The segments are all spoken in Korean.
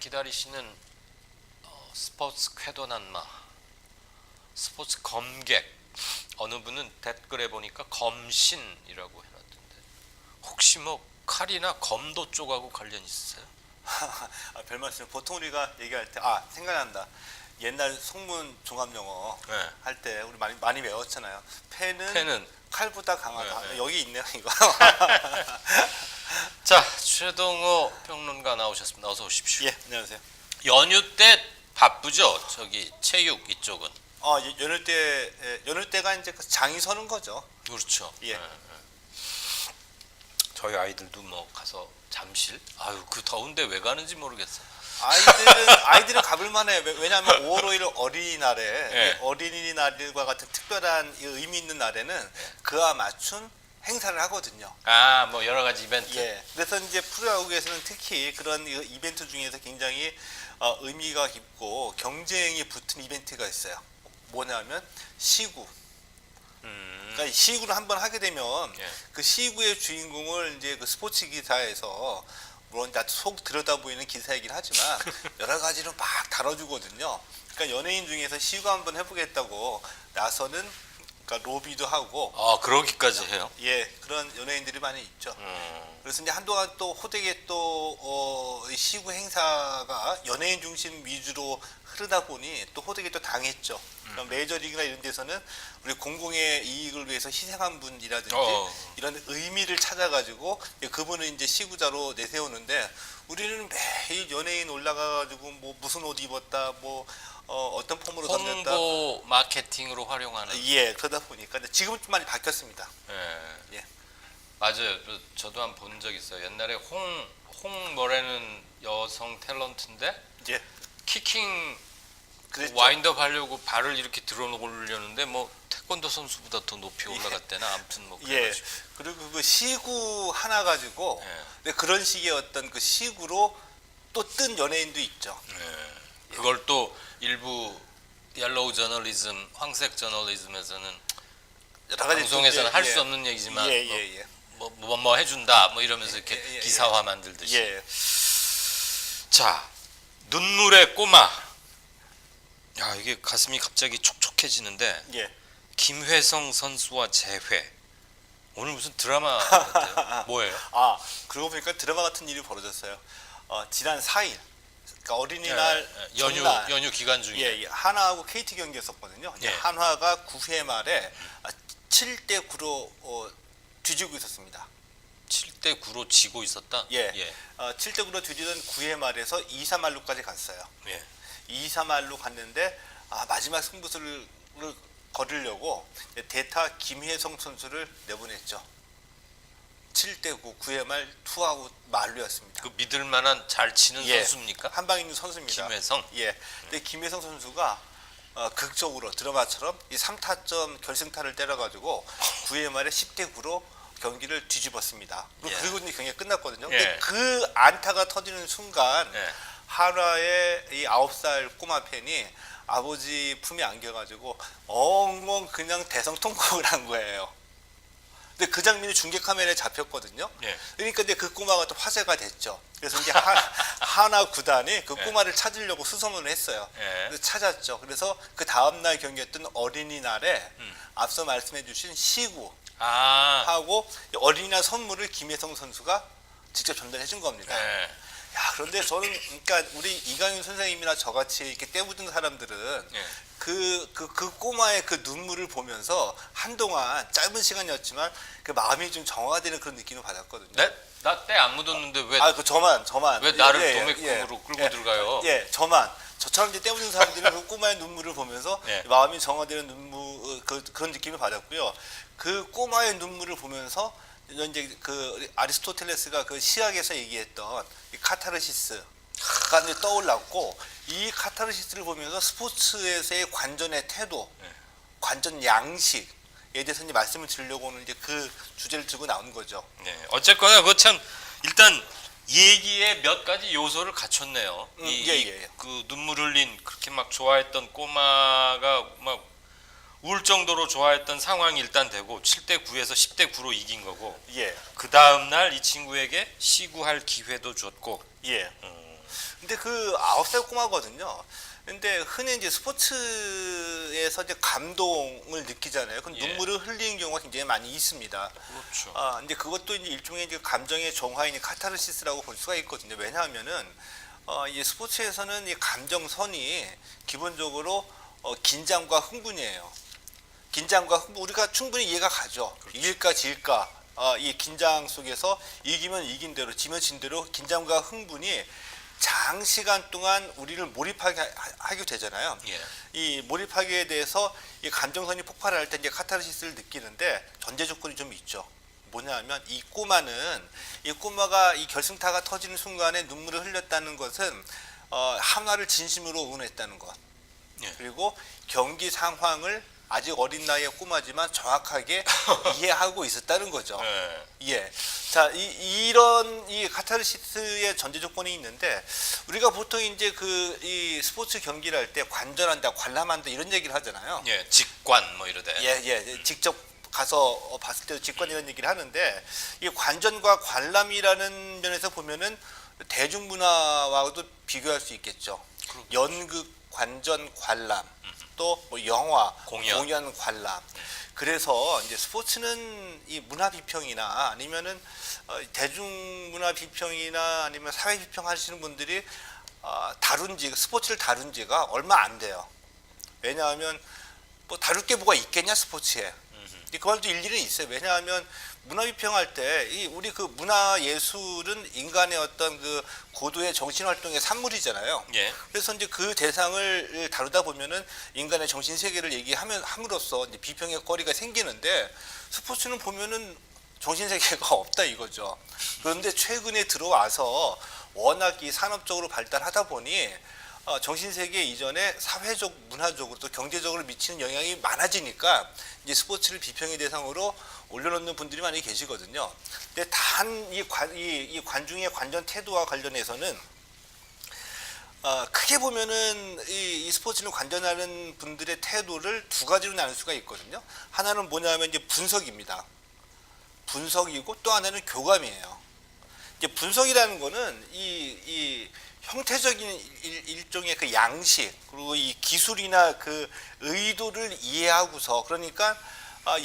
기다리시는 스포츠 쾌도난마, 스포츠 검객. 어느 분은 댓글에 보니까 검신이라고 해놨던데 혹시 뭐 칼이나 검도 쪽하고 관련 있으세요? 별 말씀. 보통 우리가 얘기할 때 생각난다. 옛날 속문 종합영어 네. 할 때 우리 많이 외웠잖아요. 패는 칼보다 강하다. 네. 여기 있네요, 이거. 자, 최동호 평론가 나오셨습니다. 어서 오십시오. 예, 안녕하세요. 연휴 때 바쁘죠? 저기 체육 이쪽은. 연휴 때가 이제 그 장이 서는 거죠. 그렇죠. 예. 저희 아이들도 뭐 가서 잠실. 아유, 그 더운데 왜 가는지 모르겠어. 아이들은 가볼 만해. 왜냐하면 5월 5일 어린이날에 예. 어린이날과 같은 특별한 의미 있는 날에는 그와 맞춘 행사를 하거든요. 뭐 여러 가지 이벤트. 예. 그래서 이제 프로야구에서는 특히 그런 이벤트 중에서 굉장히 의미가 깊고 경쟁이 붙은 이벤트가 있어요. 뭐냐면 시구. 그러니까 시구를 한번 하게 되면 예. 그 시구의 주인공을 이제 그 스포츠 기사에서 물론 속 들여다 보이는 기사이긴 하지만 여러 가지로 막 다뤄주거든요. 그러니까 연예인 중에서 시구 한번 해보겠다고 나서는 그러니까 로비도 하고. 그러기까지 해요? 예, 그런 연예인들이 많이 있죠. 그래서 이제 한동안 또 호되게 또 시구 행사가 연예인 중심 위주로 흐르다 보니 또 호되게 또 당했죠. 그럼 메이저리그나 이런 데서는 우리 공공의 이익을 위해서 희생한 분이라든지 이런 의미를 찾아가지고 그분을 이제 시구자로 내세우는데 우리는 매일 연예인 올라가가지고 뭐 무슨 옷 입었다, 뭐 어떤 폼으로 던졌다. 홍보 마케팅으로 활용하는. 예, 그러다 보니까 근데 지금은 좀 많이 바뀌었습니다. 예. 맞아요. 저도 한 번 본 적 있어요. 옛날에 홍 뭐라는 여성 탤런트인데 예. 키킹 그랬죠. 와인드업 하려고 발을 이렇게 들어 올렸는데 뭐 태권도 선수보다 더 높이 올라갔대나 아무튼 뭐 예. 그래가지고. 그리고 그 시구 하나 가지고 근데 그런 식의 어떤 그 시구로 또 뜬 연예인도 있죠. 그걸 또 일부 옐로우 저널리즘, 황색 저널리즘에서는 여러 가지 방송에서는 할 수 없는 얘기지만 예. 뭐 해준다 뭐 이러면서 이렇게 예. 기사화 만들듯이. 예. 자, 눈물의 꼬마. 야, 이게 가슴이 갑자기 촉촉해지는데 예. 김회성 선수와 재회. 오늘 무슨 드라마 같아요. 뭐예요? 그러고 보니까 드라마 같은 일이 벌어졌어요. 지난 4일 그러니까 어린이날 전날, 연휴 기간 중에. 예, 한화하고 KT 경기였었거든요. 예. 한화가 9회 말에 7대 9로 뒤지고 있었습니다. 7대 9로 지고 있었다. 예. 7대 9로 뒤지던 9회 말에서 2사 말루까지 갔어요. 예. 2사 말루 갔는데 마지막 승부수를 거두려고 대타 김혜성 선수를 내보냈죠. 7대 9, 9회 말 투아웃 만루였습니다. 그 믿을 만한 잘 치는 선수입니까? 한방 있는 선수입니다. 김혜성. 예. 근데 김혜성 선수가 극적으로 드라마처럼 이 3타점 결승타를 때려가지고 9회 말에 10대 9로 경기를 뒤집었습니다. 그리고 이제 경기가 끝났거든요. 근데 그 안타가 터지는 순간 한화의 이 9살 꼬마 팬이 아버지 품에 안겨가지고 엉엉 그냥 대성통곡을 한 거예요. 근데 그 장면이 중계 카메라에 잡혔거든요. 그러니까 이제 그 꼬마가 또 화제가 됐죠. 그래서 이제 한화 구단이 그 꼬마를 찾으려고 수소문을 했어요. 그래서 찾았죠. 그래서 그 다음날 경기였던 어린이날에 앞서 말씀해주신 시구 하고 어린이날 선물을 김혜성 선수가 직접 전달해 준 겁니다. 그런데 저는 그러니까 우리 이강인 선생님이나 저같이 이렇게 떼묻은 사람들은 그 꼬마의 그 눈물을 보면서 한동안 짧은 시간이었지만 그 마음이 좀 정화되는 그런 느낌을 받았거든요. 네? 나 때 안 묻었는데 왜? 저만. 왜 나를 도매금으로 끌고 들어가요? 저처럼 이제 떼묻은 사람들은 그 꼬마의 눈물을 보면서 마음이 정화되는 그런 느낌을 받았고요. 그 꼬마의 눈물을 보면서 이제 그 아리스토텔레스가 그 시학에서 얘기했던 이 카타르시스가 이제 떠올랐고 이 카타르시스를 보면서 스포츠에서의 관전의 태도, 관전 양식에 대해서 이제 말씀을 드리려고 오늘 이제 그 주제를 들고 나온 거죠. 네, 어쨌거나 그 참 일단 얘기에 몇 가지 요소를 갖췄네요. 그 눈물 흘린 그렇게 막 좋아했던 꼬마가 막 울 정도로 좋아했던 상황이 일단 되고 7대 9에서 10대 9로 이긴 거고. 그 다음 날 이 친구에게 시구할 기회도 줬고. 근데 그 9살 꼬마거든요. 근데 흔히 이제 스포츠에서 이제 감동을 느끼잖아요. 그럼 예. 눈물을 흘리는 경우가 굉장히 많이 있습니다. 그렇죠. 근데 그것도 이제 일종의 이제 감정의 정화인 카타르시스라고 볼 수가 있거든요. 왜냐하면은 이 스포츠에서는 이 감정선이 기본적으로 긴장과 흥분이에요. 긴장과 흥분, 우리가 충분히 이해가 가죠. 그렇죠. 이길까 질까, 이 긴장 속에서 이기면 이긴 대로, 지면 진 대로 긴장과 흥분이 장시간 동안 우리를 하게 되잖아요. 예. 이 몰입하기에 대해서 이 감정선이 폭발할 때 이제 카타르시스를 느끼는데 전제 조건이 좀 있죠. 뭐냐하면 이 꼬마가 이 결승타가 터지는 순간에 눈물을 흘렸다는 것은 한화를 진심으로 응원했다는 것. 예. 그리고 경기 상황을 아직 어린 나이의 꼬마지만 정확하게 이해하고 있었다는 거죠. 예. 예. 자, 이런 카타르시스의 전제 조건이 있는데 우리가 보통 이제 이 스포츠 경기를 할 때 관전한다, 관람한다 이런 얘기를 하잖아요. 예. 직관 뭐 이러대. 예. 직접 가서 봤을 때도 직관 이런 얘기를 하는데 이 관전과 관람이라는 면에서 보면은 대중문화와도 비교할 수 있겠죠. 연극, 관전, 관람, 또 뭐 영화, 공연, 관람. 그래서 이제 스포츠는 이 문화 비평이나 아니면은 대중문화 비평이나 아니면 사회 비평 하시는 분들이 스포츠를 다룬 지가 얼마 안 돼요. 왜냐하면 뭐 다룰 게 뭐가 있겠냐 스포츠에. 그것도 일리는 있어요. 왜냐하면 문화 비평할 때 우리 그 문화 예술은 인간의 어떤 그 고도의 정신 활동의 산물이잖아요. 예. 그래서 이제 그 대상을 다루다 보면은 인간의 정신 세계를 함으로써 이제 비평의 거리가 생기는데 스포츠는 보면은 정신 세계가 없다 이거죠. 그런데 최근에 들어와서 워낙 이 산업적으로 발달하다 보니 정신세계 이전에 사회적, 문화적으로 또 경제적으로 미치는 영향이 많아지니까 이제 스포츠를 비평의 대상으로 올려놓는 분들이 많이 계시거든요. 근데 단 이 관중의 관전 태도와 관련해서는 크게 보면은 이 스포츠를 관전하는 분들의 태도를 두 가지로 나눌 수가 있거든요. 하나는 뭐냐면 이제 분석입니다. 분석이고 또 하나는 교감이에요. 이제 분석이라는 거는 이 형태적인 일종의 그 양식 그리고 이 기술이나 그 의도를 이해하고서 그러니까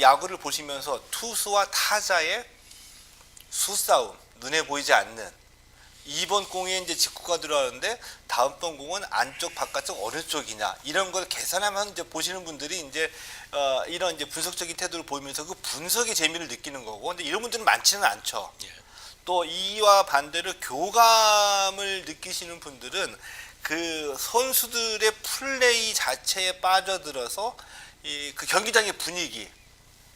야구를 보시면서 투수와 타자의 수싸움 눈에 보이지 않는 2번 공에 이제 직구가 들어가는데 다음 번 공은 안쪽 바깥쪽 어느 쪽이냐 이런 걸 계산하면 이제 보시는 분들이 이제 이런 이제 분석적인 태도를 보이면서 그 분석의 재미를 느끼는 거고 근데 이런 분들은 많지는 않죠. 예. 또 이와 반대로 교감을 느끼시는 분들은 그 선수들의 플레이 자체에 빠져들어서 그 경기장의 분위기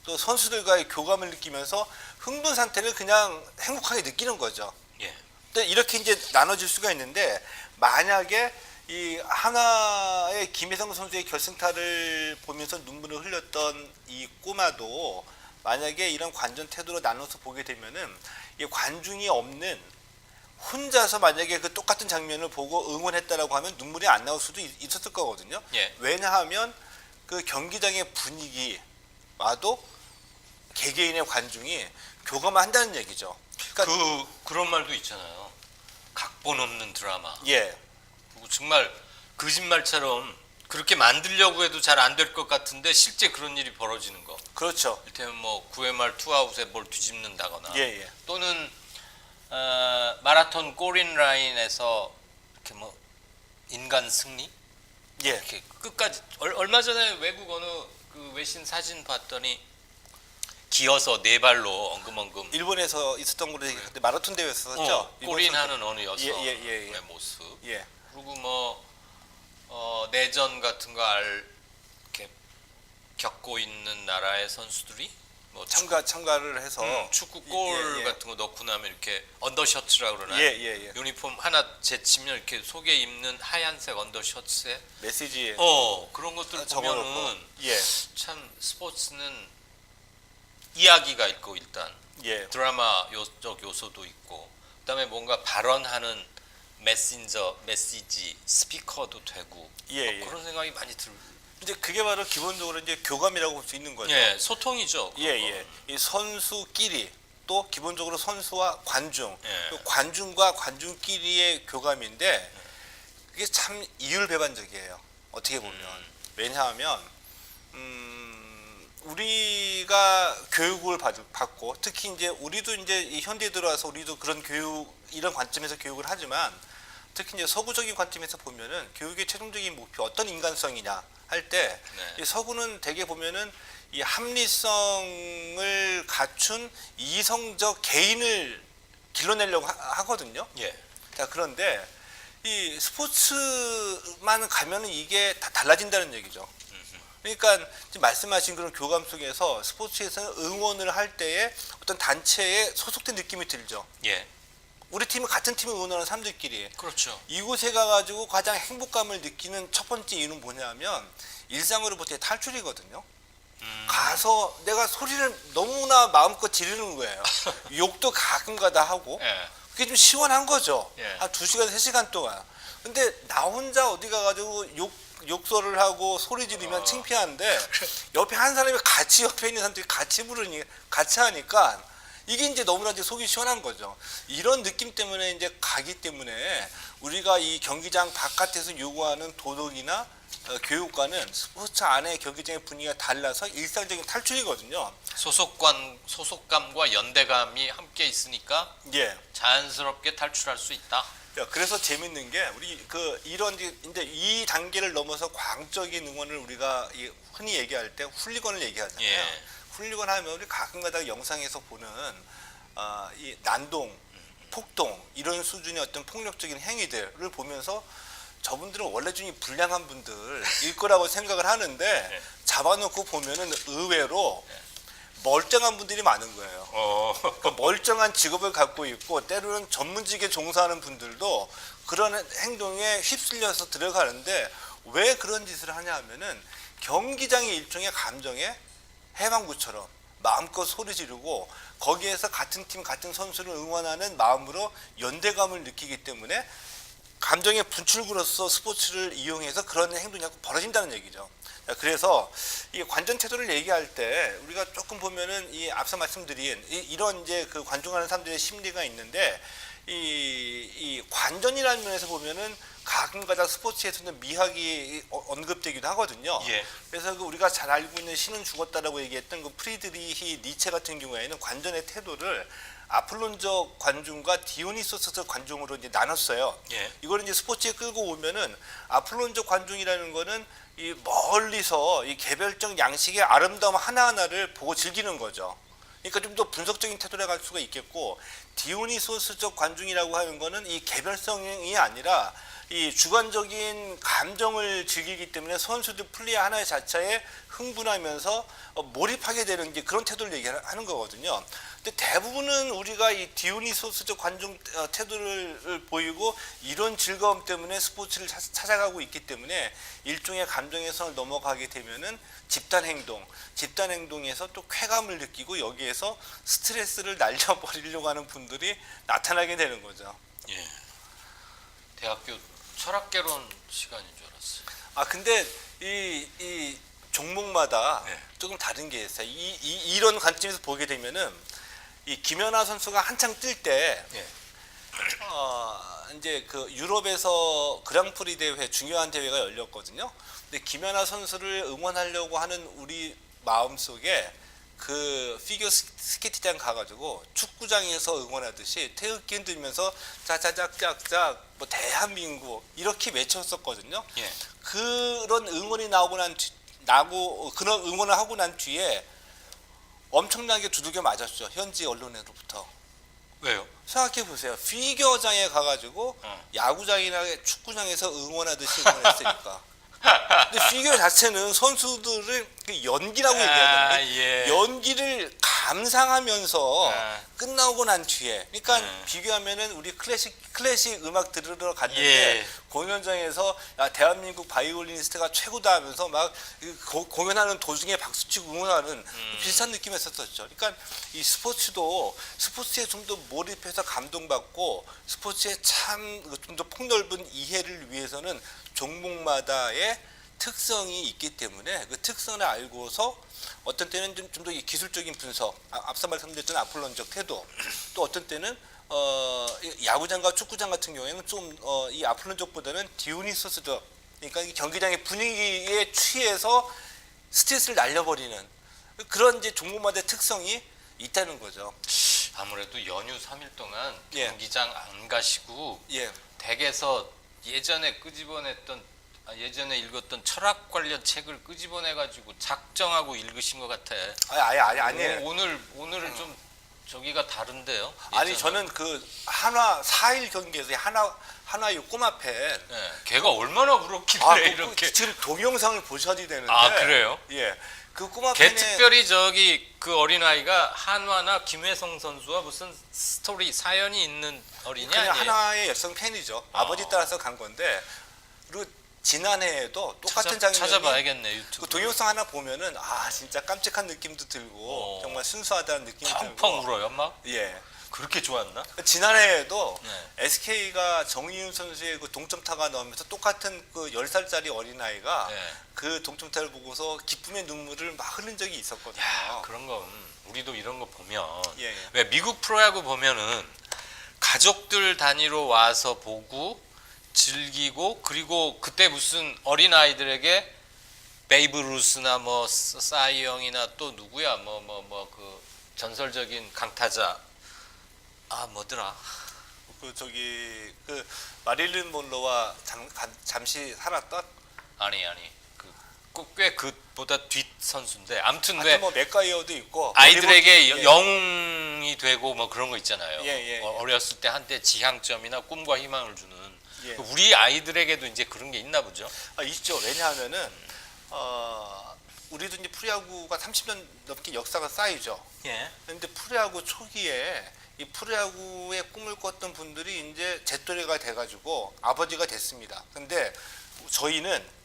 또 선수들과의 교감을 느끼면서 흥분 상태를 그냥 행복하게 느끼는 거죠. 예. 근데 이렇게 이제 나눠질 수가 있는데 만약에 이 하나의 김혜성 선수의 결승타를 보면서 눈물을 흘렸던 이 꼬마도 만약에 이런 관전 태도로 나눠서 보게 되면은 이 관중이 없는 혼자서 만약에 그 똑같은 장면을 보고 응원했다라고 하면 눈물이 안 나올 수도 있었을 거거든요. 예. 왜냐하면 그 경기장의 분위기와도 개개인의 관중이 교감을 한다는 얘기죠. 그러니까 그런 말도 있잖아요. 각본 없는 드라마. 예. 그리고 정말 거짓말처럼 그렇게 만들려고 해도 잘 안 될 것 같은데 실제 그런 일이 벌어지는 거. 그렇죠. 이를테면 뭐 9회 말 투아웃에 뭘 뒤집는다거나 예. 또는 마라톤 골인 라인에서 이렇게 뭐 인간 승리 예. 이렇게 끝까지 얼마 전에 외국 어느 그 외신 사진 봤더니 기어서 네 발로 엉금엉금 일본에서 있었던 걸로 얘기했는데 마라톤 대회였었죠. 골인하는 어느 여성의 예. 모습. 예. 그리고 뭐 내전 같은 거 이렇게 겪고 있는 나라의 선수들이 뭐 참가를 해서 축구 골 예. 같은 거 넣고 나면 이렇게 언더셔츠라 그러나요? 예. 유니폼 하나 제치면 이렇게 속에 입는 하얀색 언더셔츠에 메시지에 그런 것들 적어놓고. 보면은 예. 참 스포츠는 이야기가 있고 일단 예. 드라마적 요소도 있고 그다음에 뭔가 발언하는 메시지 스피커도 되고 예. 그런 생각이 많이 들어요. 이제 그게 바로 기본적으로 이제 교감이라고 볼 수 있는 거죠. 예, 소통이죠. 예. 이 선수끼리 또 기본적으로 선수와 관중, 예. 또 관중과 관중끼리의 교감인데 그게 참 이율배반적이에요. 어떻게 보면. 왜냐하면 우리가 교육을 받고 특히 이제 우리도 이제 이 현대에 들어와서 우리도 그런 교육 이런 관점에서 교육을 하지만 특히 이제 서구적인 관점에서 보면은 교육의 최종적인 목표 어떤 인간성이냐 할 때 네. 서구는 대개 보면은 이 합리성을 갖춘 이성적 개인을 길러내려고 하거든요. 예. 자, 그런데 이 스포츠만 가면은 이게 다 달라진다는 얘기죠. 그러니까 지금 말씀하신 그런 교감 속에서 스포츠에서는 응원을 할 때에 어떤 단체에 소속된 느낌이 들죠. 예. 우리 팀은 같은 팀을 응원하는 사람들끼리. 그렇죠. 이곳에 가가지고 가장 행복감을 느끼는 첫 번째 이유는 뭐냐면 일상으로부터의 탈출이거든요. 가서 내가 소리를 너무나 마음껏 지르는 거예요. 욕도 가끔가다 하고. 예. 그게 좀 시원한 거죠. 예. 한 2시간, 3시간 동안. 근데 나 혼자 어디 가가지고 욕설을 하고 소리 지르면 창피한데 옆에 한 사람이 같이 옆에 있는 사람들이 같이 부르니 같이 하니까 이게 이제 너무나 이제 속이 시원한 거죠. 이런 느낌 때문에 이제 가기 때문에 우리가 이 경기장 바깥에서 요구하는 도덕이나 교육과는 스포츠 안에 경기장의 분위기가 달라서 일상적인 탈출이거든요. 소속감과 연대감이 함께 있으니까 예. 자연스럽게 탈출할 수 있다. 그래서 재밌는 게 우리 이런 이제 이 단계를 넘어서 광적인 응원을 우리가 흔히 얘기할 때 훌리건을 얘기하잖아요. 예. 훌리건 하면 우리 가끔가다 영상에서 보는 이 난동, 폭동 이런 수준의 어떤 폭력적인 행위들을 보면서 저분들은 원래 좀 불량한 분들일 거라고 생각을 하는데 네. 잡아놓고 보면은 의외로 멀쩡한 분들이 많은 거예요. 그 멀쩡한 직업을 갖고 있고 때로는 전문직에 종사하는 분들도 그런 행동에 휩쓸려서 들어가는데 왜 그런 짓을 하냐 하면은 경기장의 일종의 감정의 해방구처럼 마음껏 소리 지르고 거기에서 같은 팀 같은 선수를 응원하는 마음으로 연대감을 느끼기 때문에 감정의 분출구로서 스포츠를 이용해서 그런 행동이 벌어진다는 얘기죠. 그래서 이 관전 태도를 얘기할 때 우리가 조금 보면은 이 앞서 말씀드린 이런 이제 그 관중하는 사람들의 심리가 있는데 이 관전이라는 면에서 보면은 가끔가다 스포츠에서는 미학이 언급되기도 하거든요. 예. 그래서 그 우리가 잘 알고 있는 신은 죽었다라고 얘기했던 그 프리드리히 니체 같은 경우에는 관전의 태도를 아폴론적 관중과 디오니소스적 관중으로 이제 나눴어요. 예. 이걸 이제 스포츠에 끌고 오면은 아폴론적 관중이라는 거는 이 멀리서 이 개별적 양식의 아름다움 하나하나를 보고 즐기는 거죠. 그러니까 좀 더 분석적인 태도를 갈 수가 있겠고 디오니소스적 관중이라고 하는 거는 이 개별성이 아니라 이 주관적인 감정을 즐기기 때문에 선수들 플레이 하나의 자체에 흥분하면서 몰입하게 되는 이제 그런 태도를 얘기하는 거거든요. 근데 대부분은 우리가 이 디오니소스적 관중 태도를 보이고 이런 즐거움 때문에 스포츠를 찾아가고 있기 때문에 일종의 감정의 선을 넘어가게 되면은 집단 행동에서 또 쾌감을 느끼고 여기에서 스트레스를 날려버리려고 하는 분들이 나타나게 되는 거죠. 예. 대학교 철학개론 시간인 줄 알았어요. 근데 이 종목마다 네. 조금 다른 게 있어요. 이런 관점에서 보게 되면은 이 김연아 선수가 한창 뛸 때 예. 이제 그 유럽에서 그랑프리 대회 중요한 대회가 열렸거든요. 근데 김연아 선수를 응원하려고 하는 우리 마음 속에 그 피겨 스케이트장 가가지고 축구장에서 응원하듯이 태극기 흔들면서 짜자작짝짝 뭐 대한민국 이렇게 외쳤었거든요. 예. 그런 응원이 그런 응원을 하고 난 뒤에 엄청나게 두들겨 맞았죠. 현지 언론으로부터. 왜요? 생각해 보세요. 피겨장에 가가지고 야구장이나 축구장에서 응원하듯이 응원했으니까. 근데 피겨 자체는 선수들을 연기라고 얘기하잖아요. 예. 연기를 감상하면서 끝나고 난 뒤에, 그러니까 비교하면은 우리 클래식 음악 들으러 갔는데 예. 공연장에서 야, 대한민국 바이올리니스트가 최고다 하면서 막 공연하는 도중에 박수치고 응원하는 비슷한 느낌이었었죠. 그러니까 이 스포츠에 좀 더 몰입해서 감동받고 스포츠에 참 좀 더 폭넓은 이해를 위해서는 종목마다의 특성이 있기 때문에 그 특성을 알고서 어떤 때는 좀 더 기술적인 분석, 앞서 말씀드렸던 아폴론적 태도, 또 어떤 때는 야구장과 축구장 같은 경우에는 좀 이 아폴론 쪽보다는 디오니소스죠. 그러니까 이 경기장의 분위기에 취해서 스트레스를 날려버리는 그런 이제 종목마다의 특성이 있다는 거죠. 아무래도 연휴 3일 동안 예. 경기장 안 가시고 예. 댁에서 예전에 읽었던 철학 관련 책을 끄집어내가지고 작정하고 읽으신 것 같아. 아니에요. 오늘은 좀 저기가 다른데요. 아니 예전에. 저는 그 한화 4일 경기에서 한화의 꼬마 팬. 예, 걔가 얼마나 울었길래 이렇게. 지금 동영상을 보셔야 되는데. 아, 그래요? 예. 그 꼬마 걔 팬의 특별히 저기 그 어린아이가 한화나 김혜성 선수와 무슨 스토리 사연이 있는 어린이 그냥 아니에요? 하나의 열성 팬이죠. 아버지 따라서 간 건데 그리고 지난해에도 똑같은 장면이 찾아봐야겠네 유튜브. 그 동영상 하나 보면은 진짜 깜찍한 느낌도 들고 정말 순수하다는 느낌이 펑펑 들고 울어요 막. 예. 그렇게 좋았나? 지난해에도 네. SK가 정희윤 선수의 그 동점타가 나오면서 똑같은 그 10살짜리 어린아이가 네. 그 동점타를 보고서 기쁨의 눈물을 막 흘린 적이 있었거든요. 야, 그런 건 우리도 이런 거 보면 예. 왜 미국 프로야구 보면은 가족들 단위로 와서 보고 즐기고 그리고 그때 무슨 어린 아이들에게 베이브 루스나 뭐 사이 영이나 또 누구야 그 전설적인 강타자 뭐더라 그 마릴린 monroe와 잠시 살았던 아니 꽤 그보다 뒷 선수인데 아무튼 왜 뭐 맥가이어도 있고 아이들에게 예. 영웅이 되고 뭐 그런 거 있잖아요. 예. 어렸을 때 한때 지향점이나 꿈과 희망을 주는 예. 우리 아이들에게도 이제 그런 게 있나 보죠. 있죠. 왜냐하면은 우리도 이제 프로야구가 30년 넘게 역사가 쌓이죠. 예. 근데 프로야구 초기에 이 프로야구의 꿈을 꿨던 분들이 이제 제 또래가 돼가지고 아버지가 됐습니다. 근데 저희는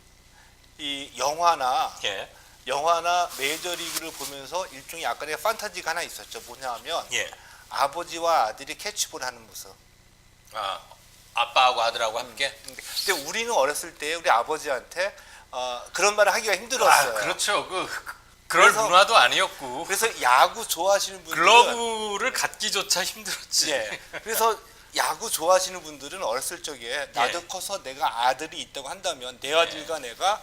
이 영화나 메이저리그를 보면서 일종의 약간의 판타지가 하나 있었죠. 뭐냐면 아버지와 아들이 캐치볼 하는 모습. 아빠하고 아들하고 함께. 근데 우리는 어렸을 때 우리 아버지한테 그런 말을 하기가 힘들었어요. 그렇죠. 그럴 문화도 아니었고. 그래서 야구 좋아하시는 분들은 글러브를 갖기조차 힘들었지. 예. 그래서 야구 좋아하시는 분들은 어렸을 적에 나도 커서 내가 아들이 있다고 한다면 내 아들과 내가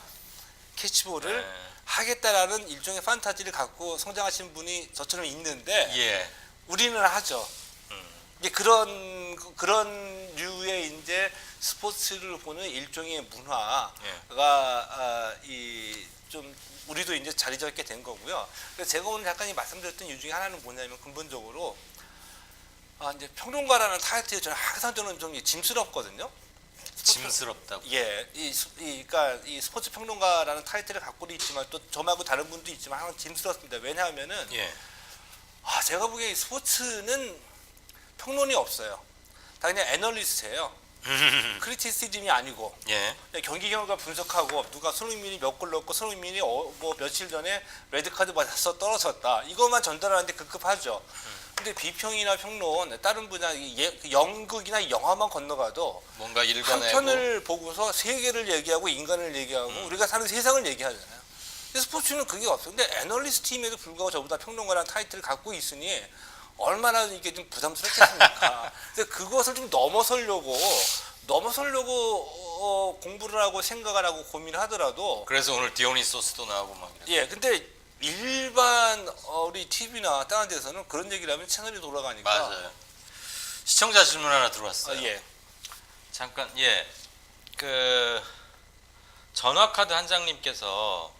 캐치볼을 하겠다라는 일종의 판타지를 갖고 성장하신 분이 저처럼 있는데 우리는 하죠. 이제 그런 류의 이제 스포츠를 보는 일종의 문화가 좀 우리도 이제 자리 잡게 된 거고요. 그래서 제가 오늘 잠깐 말씀드렸던 이유 중에 하나는 뭐냐면 근본적으로 이제 평론가라는 타이틀이 항상 저는 좀 짐스럽거든요. 짐스럽다고. 예, 그러니까 이 스포츠 평론가라는 타이틀을 갖고도 있지만 또 저하고 다른 분도 있지만 항상 짐스럽습니다. 왜냐하면은 제가 보기에 스포츠는 평론이 없어요. 다 그냥 애널리스트예요. 크리티시즘이 아니고 경기 결과 분석하고 누가 손흥민이 몇 골 넣었고 손흥민이 뭐 며칠 전에 레드카드 맞아서 떨어졌다 이것만 전달하는데 급급하죠. 근데 비평이나 평론 다른 분야 연극이나 영화만 건너가도 뭔가 한 읽어내고 편을 보고서 세계를 얘기하고 인간을 얘기하고 우리가 사는 세상을 얘기하잖아요. 근데 스포츠는 그게 없어요. 근데 애널리스트 팀에도 불구하고 저보다 평론가라는 타이틀을 갖고 있으니 얼마나 이게 좀 부담스럽겠습니까? 근데 그것을 좀 넘어서려고 공부를 하고 생각을 하고 고민을 하더라도 그래서 오늘 디오니소스도 나오고 막 이래. 근데 일반 우리 TV나 다른 데서는 그런 얘기를 하면 채널이 돌아가니까 맞아요. 시청자 질문 하나 들어왔어요. 잠깐 그 전화카드 한 장님께서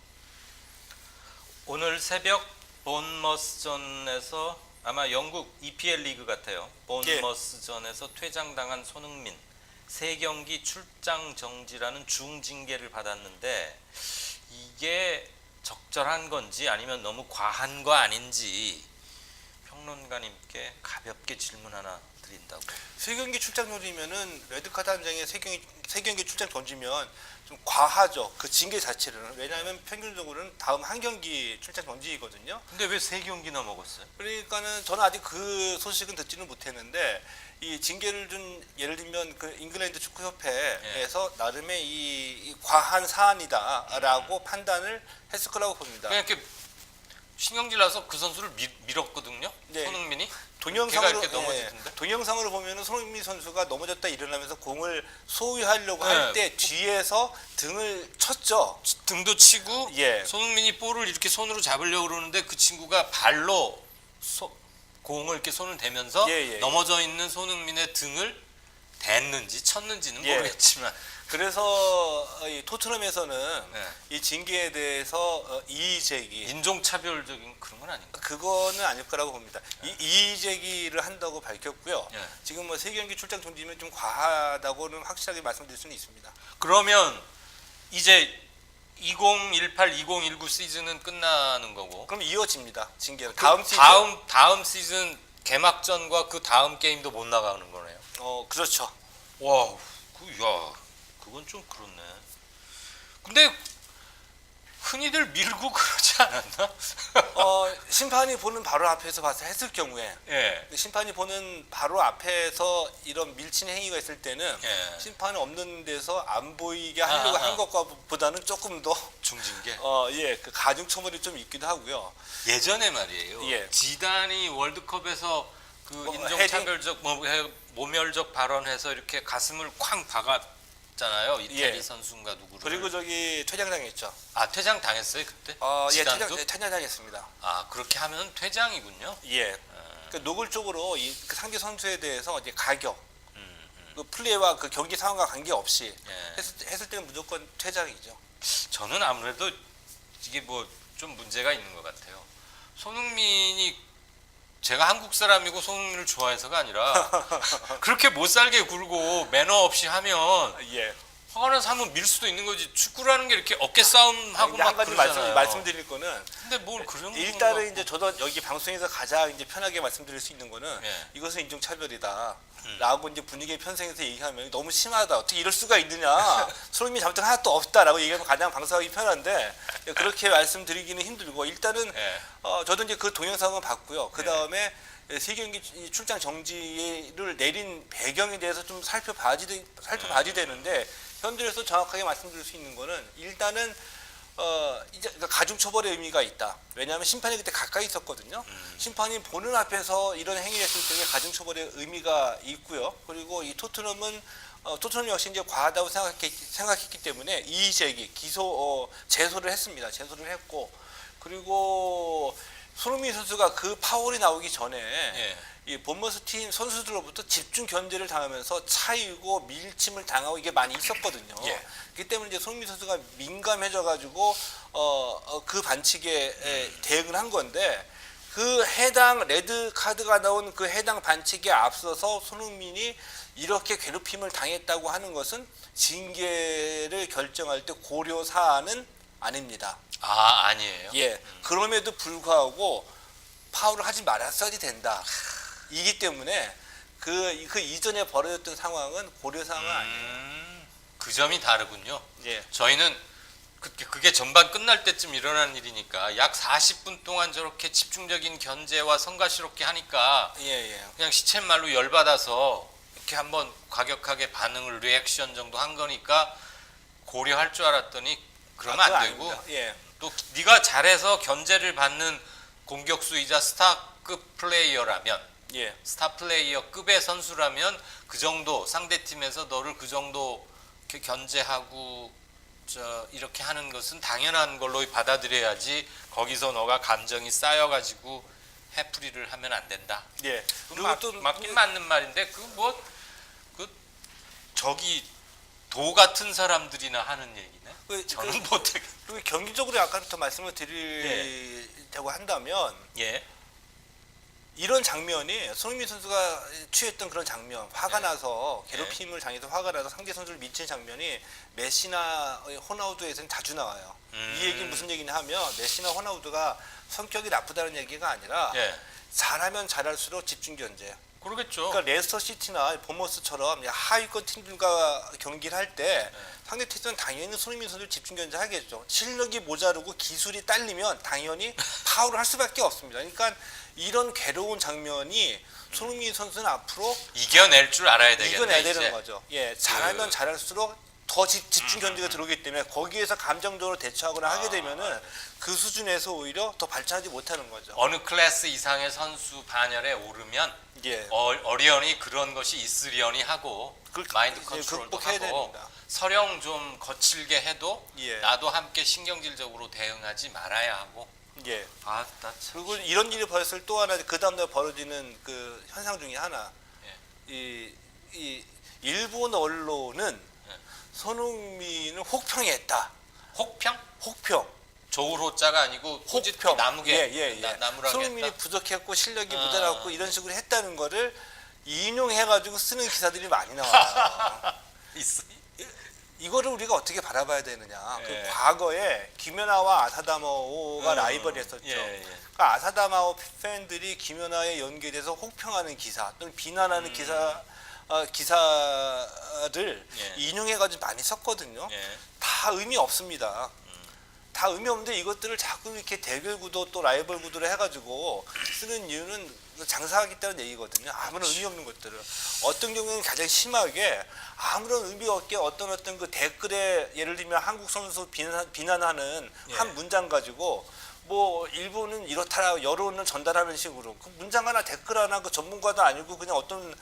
오늘 새벽 본머스전에서 아마 영국 EPL 리그 같아요. 본머스전에서 퇴장당한 손흥민 3경기 출장 정지라는 중징계를 받았는데 이게 적절한 건지 아니면 너무 과한 거 아닌지 평론가님께 가볍게 질문 하나 드린다고. 3경기 출장 정지면은 레드카드 한 장에 3경기 출장 정지면 좀 과하죠. 그 징계 자체는. 왜냐하면 평균적으로는 다음 한 경기 출장 정지이거든요. 근데 왜 3경기나 먹었어요? 그러니까는 저는 아직 그 소식은 듣지는 못했는데 이 징계를 준 예를 들면 그 잉글랜드 축구협회에서 나름의 이 과한 사안이다라고 판단을 했을 거라고 봅니다. 그냥 이렇게 신경질 나서 그 선수를 밀었거든요. 네. 손흥민이. 동영상으로 이렇게 넘어지던데? 동영상으로 보면은 손흥민 선수가 넘어졌다 일어나면서 공을 소유하려고 네. 할 때 뒤에서 등을 쳤죠. 등도 치고 예. 손흥민이 볼을 이렇게 손으로 잡으려고 그러는데 그 친구가 발로 공을 이렇게 손을 대면서 예. 넘어져 있는 손흥민의 등을 댔는지 쳤는지는 예. 모르겠지만 그래서 이 토트넘에서는 네. 이 징계에 대해서 이의 제기 인종차별적인 그런 건 아닌가? 그거는 아닐 거라고 봅니다. 이의 제기를 한다고 밝혔고요. 예. 지금 뭐 3경기 출장 정지면 좀 과하다고는 확실하게 말씀드릴 수는 있습니다. 그러면 이제 2018-2019 시즌은 끝나는 거고 그럼 이어집니다. 징계는 다음 다음 시즌 개막전과 그 다음 게임도 못 나가는 거네요. 그렇죠. 와, 그건 좀 그렇네. 근데 흔히들 밀고 그러지 않았나? 심판이 보는 바로 앞에서 봐서 했을 경우에 예. 심판이 보는 바로 앞에서 이런 밀친 행위가 있을 때는 예. 심판이 없는 데서 안 보이게 하려고 한 것과 보다는 조금 더 중징계. 그 가중 처벌이 좀 있기도 하고요. 예전에 말이에요. 예. 지단이 월드컵에서 그 인종차별적 모멸적 발언해서 이렇게 가슴을 쾅 박았잖아요. 이태리 예. 선수인가 누구를. 그리고 저기 퇴장당했죠. 아, 퇴장 당했어요 그때? 예, 지단도? 퇴장당했습니다. 아, 그렇게 하면 퇴장이군요. 예. 그 노골적으로 그 상대 선수에 대해서 이제 가격, 그 플레이와 그 경기 상황과 관계없이 예. 했을 때는 무조건 퇴장이죠. 저는 아무래도 이게 뭐 좀 문제가 있는 것 같아요. 손흥민이 제가 한국 사람이고 손흥민을 좋아해서가 아니라 그렇게 못 살게 굴고 매너 없이 하면 예. 화가 나서 한번 밀 수도 있는 거지. 축구라는 게 이렇게 어깨 싸움하고 근데 막 한 가지 그러잖아요. 말씀드릴 거는 근데 뭘 그런 일단은 이제 저도 여기 방송에서 가장 이제 편하게 말씀드릴 수 있는 거는 예. 이것은 인종차별이다. 라고 이제 분위기의 편성에서 얘기하면 너무 심하다. 어떻게 이럴 수가 있느냐. 손흥민이 잘못한 하나도 없다라고 얘기하면 가장 방송하기 편한데 그렇게 말씀드리기는 힘들고 일단은 예. 저도 이제 그 동영상을 봤고요. 그 다음에 3경기 출장 정지를 내린 배경에 대해서 좀 살펴봐야 되는데 현재에서 정확하게 말씀드릴 수 있는 거는 일단은 이제 가중 처벌의 의미가 있다. 왜냐하면 심판이 그때 가까이 있었거든요. 심판이 보는 앞에서 이런 행위를 했을 때 가중 처벌의 의미가 있고요. 그리고 이 토트넘은 토트넘 역시 이제 과하다고 생각했기 때문에 이의 제기, 제소를 했습니다. 제소를 했고 그리고 손흥민 선수가 그 파울이 나오기 전에 예. 이 본머스 팀 선수들로부터 집중 견제를 당하면서 차이고 밀침을 당하고 이게 많이 있었거든요. 예. 그렇기 때문에 이제 손흥민 선수가 민감해져가지고 그 반칙에 대응을 한 건데 그 해당 레드 카드가 나온 그 해당 반칙에 앞서서 손흥민이 이렇게 괴롭힘을 당했다고 하는 것은 징계를 결정할 때 고려 사안은 아닙니다. 아, 아니에요. 예. 그럼에도 불구하고 파울을 하지 말았어야 된다. 이기 때문에 그 이전에 벌어졌던 상황은 고려 사항은 아니에요. 그 점이 다르군요. 예. 저희는 그게 전반 끝날 때쯤 일어난 일이니까 약 40분 동안 저렇게 집중적인 견제와 성가시롭게 하니까 예. 그냥 시쳇말로 열받아서 이렇게 한번 과격하게 반응을 리액션 정도 한 거니까 고려할 줄 알았더니 그러면 안 되고 아닙니다. 예. 또 네가 잘해서 견제를 받는 공격수이자 스타급 플레이어라면 예. 스타 플레이어급의 선수라면 그 정도 상대 팀에서 너를 그 정도 이렇게 견제하고 이렇게 하는 것은 당연한 걸로 받아들여야지 거기서 너가 감정이 쌓여가지고 해프리를 하면 안 된다. 예. 그리고 또 맞긴 맞는 말인데 저기 도 같은 사람들이나 하는 얘기네. 저는 못해. 그리고 경기적으로 아까부터 말씀을 드리려고 한다면 예. 이런 장면이 손흥민 선수가 취했던 그런 장면, 화가 네. 나서 괴롭힘을 당해서 화가 나서 상대 선수를 미친 장면이 메시나 호나우두에서는 자주 나와요. 이 얘기는 무슨 얘기냐 하면 메시나 호나우두가 성격이 나쁘다는 얘기가 아니라 예. 잘하면 잘할수록 집중 견제. 그러겠죠. 그러니까 레스터 시티나 보머스처럼 하위권 팀들과 경기를 할 때 상대 팀은 당연히 손흥민 선수를 집중 견제하겠죠. 실력이 모자르고 기술이 딸리면 당연히 파울을 할 수밖에 없습니다. 그러니까 이런 괴로운 장면이 손흥민 선수는 앞으로 이겨낼 줄 알아야 되겠네. 이겨내야 되는 이제. 거죠. 예, 잘하면 잘할수록 더 집중 견제가 들어오기 때문에 거기에서 감정적으로 대처하거나 하게 되면은 그 수준에서 오히려 더 발전하지 못하는 거죠. 어느 클래스 이상의 선수 반열에 오르면 예. 어련히 그런 것이 있으려니 하고 마인드 이제 컨트롤도 극복해야 하고 됩니다. 서령 좀 거칠게 해도 예. 나도 함께 신경질적으로 대응하지 말아야 하고. 예. 나 참. 그리고 이런 일이 벌어졌을 또 하나 그 다음날 벌어지는 그 현상 중에 하나 예. 이 일본 언론은 예. 손흥민을 혹평했다. 혹평? 혹평. 조울호자가 아니고 혹평. 나무게 예. 나무라게 손흥민이 했다. 부족했고 실력이 모자랐고 이런 식으로 했다는 거를 인용해가지고 쓰는 기사들이 많이 나와요. 있어. 이거를 우리가 어떻게 바라봐야 되느냐. 예. 그 과거에 김연아와 아사다마오가 라이벌이었었죠. 예. 그러니까 아사다마오 팬들이 김연아의 연기에 대해서 혹평하는 기사 또는 비난하는 기사를 예. 인용해가지고 많이 썼거든요. 예. 다 의미 없습니다. 다 의미 없는데 이것들을 자꾸 이렇게 대결 구도 또 라이벌 구도를 해가지고 쓰는 이유는 장사하겠다는 얘기거든요. 아무런 의미 없는 것들을. 어떤 경우에는 가장 심하게 아무런 의미 없게 어떤 그 댓글에 예를 들면 한국 선수 비난하는 예. 한 문장 가지고 뭐 일본은 이렇다 여론을 전달하는 식으로 그 문장 하나 댓글 하나 그 전문가도 아니고 그냥 어떤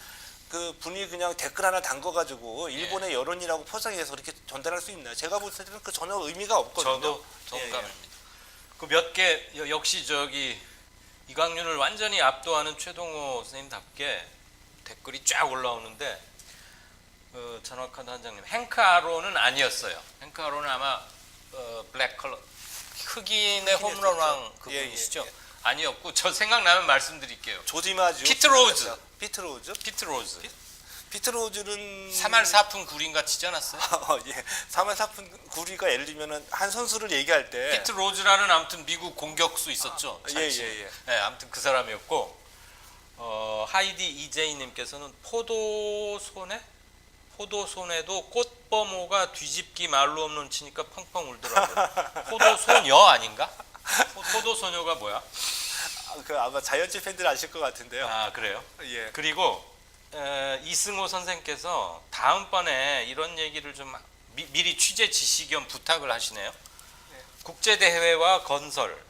그 분이 그냥 댓글 하나 담궈가지고 일본의 여론이라고 포장해서 이렇게 전달할 수 있나요? 제가 볼 때는 그 전혀 의미가 없거든요. 저도 동감입니다. 그 몇 개 역시 이강윤을 완전히 압도하는 최동호 선생님답게 댓글이 쫙 올라오는데 전화카드 한 장님 헨크 아론은 아니었어요. 헨크 아론은 아마 블랙 컬러 흑인의 홈런왕 그분이시죠? 예. 아니었고 저 생각나면 말씀드릴게요. 조지마주. 피트 로즈. 피트 로즈는 3할 4푼 9리인가 치지 않았어요? 예. 3할 4푼 9리가 예를 들면은 한 선수를 얘기할 때 피트 로즈라는 아무튼 미국 공격수 있었죠. 예. 네, 아무튼 그 사람이었고 하이디 이제이님께서는 포도손에도 꽃범호가 뒤집기 말로 없는 치니까 펑펑 울더라고요. 포도소녀 아닌가? 포도소녀가 뭐야? 그 아마 자이언츠 팬들 아실 것 같은데요. 아 그래요? 예. 그리고 이승호 선생께서 다음번에 이런 얘기를 좀 미리 취재 지시 겸 부탁을 하시네요. 국제대회와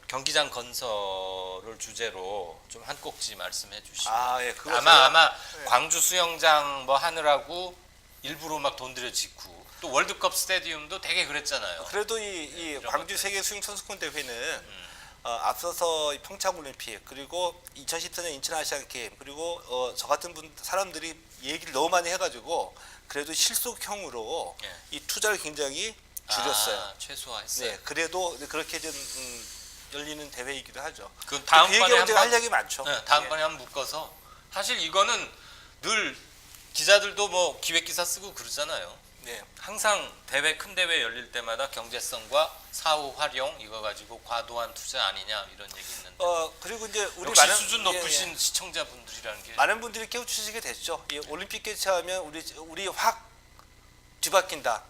경기장 건설을 주제로 좀 한 꼭지 말씀해 주시면 예. 아마 광주 수영장 뭐 하느라고 일부러 막 돈 들여 짓고 또 월드컵 스타디움도 되게 그랬잖아요. 그래도 이 광주 세계 수영 선수권 대회는 앞서서 평창 올림픽 그리고 2014년 인천 아시안 게임 그리고 저 같은 사람들이 얘기를 너무 많이 해가지고 그래도 실속형으로 이 투자를 굉장히 줄였어요. 최소화했어요. 네, 그래도 그렇게 좀 열리는 대회이기도 하죠. 그 다음번에 한번 할 얘기 많죠. 네, 다음번에 한번 묶어서 사실 이거는 늘 기자들도 뭐 기획 기사 쓰고 그러잖아요. 네. 항상 큰 대회 열릴 때마다 경제성과 사후 활용 이거 가지고 과도한 투자 아니냐 이런 얘기 있는데. 그리고 이제 우리 역시 많은 수준 높으신 시청자분들이라는 게 많은 분들이 깨우치시게 됐죠. 이 올림픽 개최하면 우리 확 뒤바뀐다.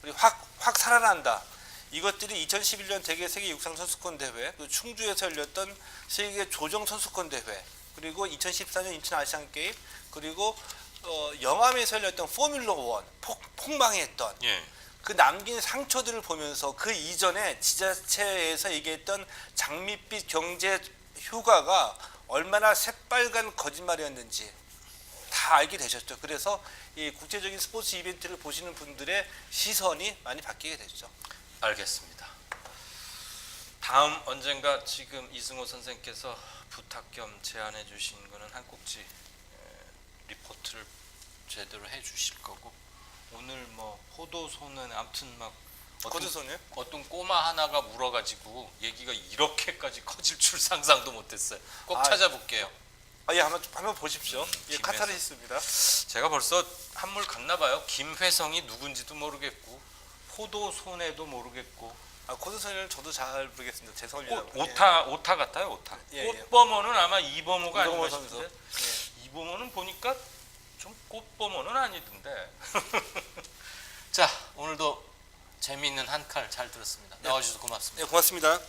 우리 확 살아난다. 이것들이 2011년 대개 세계 육상 선수권 대회, 또 충주에서 열렸던 세계 조정 선수권 대회, 그리고 2014년 인천 아시안 게임, 그리고 영암에서 열렸던 포뮬러 1 폭망했던 그 남긴 상처들을 보면서 그 이전에 지자체에서 얘기했던 장밋빛 경제 효과가 얼마나 새빨간 거짓말이었는지 다 알게 되셨죠. 그래서 이 국제적인 스포츠 이벤트를 보시는 분들의 시선이 많이 바뀌게 됐죠. 알겠습니다. 다음 언젠가 지금 이승호 선생께서 부탁 겸 제안해 주신 거는 한 꼭지 리포트를 제대로 해 주실 거고 오늘 뭐 호도소는 아무튼 막 어떤 꼬마 하나가 물어가지고 얘기가 이렇게까지 커질 줄 상상도 못했어요. 꼭 찾아볼게요. 예, 한번 보십시오. 예, 카타르시스입니다. 제가 벌써 한물 갔나 봐요. 김회성이 누군지도 모르겠고 포도손에도 모르겠고. 코드선을 저도 잘 모르겠습니다. 죄송합니다. 오타 같아요. 오타. 예. 꽃범호는 아마 이범호가 아닌가 선수. 싶은데 이범호는 보니까 좀 꽃범호는 아니던데. 자, 오늘도 재미있는 한 칼 잘 들었습니다. 나와주셔서 고맙습니다. 네, 고맙습니다.